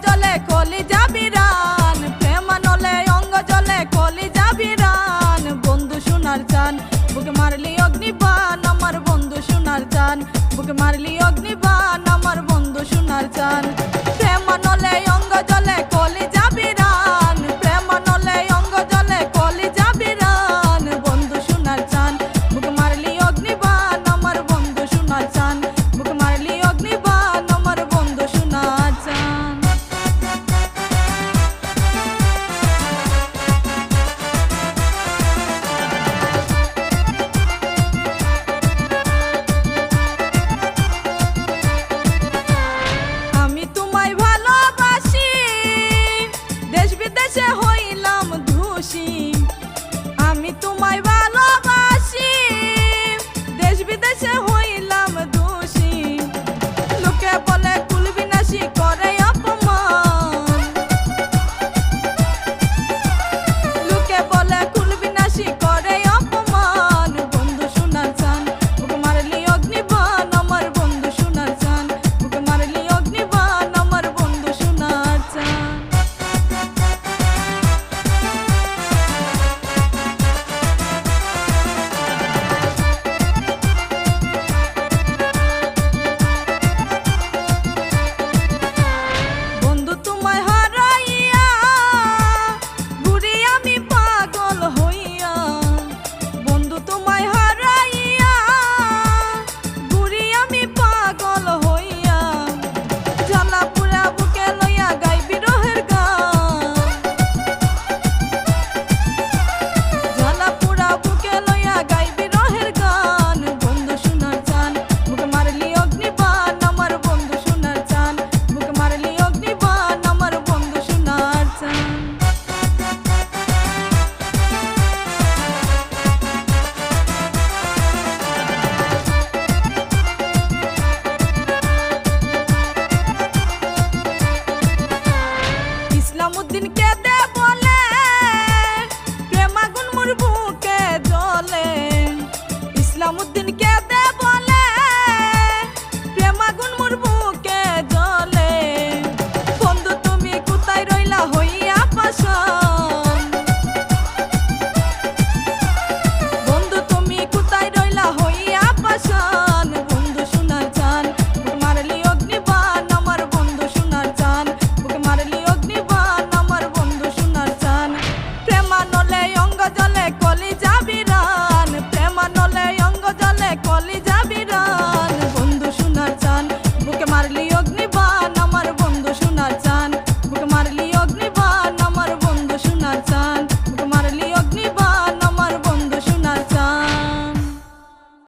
জলে কলি যাবিরান, প্রেমানলে অঙ্গ জলে কলি যাবিরান। বন্ধু সোনার চান বুকে মারলি অগ্নিবাণ, আমার বন্ধু সোনার চান বুকে মারলি অগ্নিবাণ, আমার বন্ধু সোনার চান। প্রেমানলে অঙ্গ জলে কলি যাবিরান, প্রেমানলে অঙ্গ জলে কলি যাবিরান। বন্ধু সোনার চান বুকে মারলি অগ্নিবাণ, আমার বন্ধু সোনার চান বুকে মারলি অগ্নিবাণ, আমার বন্ধু সোনার চান। আমি তোমায় ভালোবাসি, দেশ বিদেশে হইলাম ধুসি। আমি তোমায় ভালোবাসি, দেশ বিদেশে হইলাম ধুসি। লোকে বলে কুল বিনাশী করে অপমান, লোকে বলে কুল বিনাশী করে অপমান। বন্ধু সোনার চান বুকে মারলি অগ্নিবাণ, আমার বন্ধু সোনার চান বুকে মারলি অগ্নিবাণ, আমার বন্ধু সোনার চান। বন্ধু তোমায় হারাইয়া ঘুরি আমি পাগল হইয়া, বন্ধু তোমায় হারাইয়া ঘুরি আমি পাগল হইয়া। জ্বালা পুরা বুকে লইয়া গাই বিরহের গান, জ্বালা পুরা বুকে লইয়া গাই বিরহের গান। বন্ধু সোনার চান বুকে মারলি অগ্নিবাণ, আমার বন্ধু সোনার চান বুকে মারলি অগ্নিবাণ, আমার বন্ধু সোনার চান। ইসলামউদ্দিন কে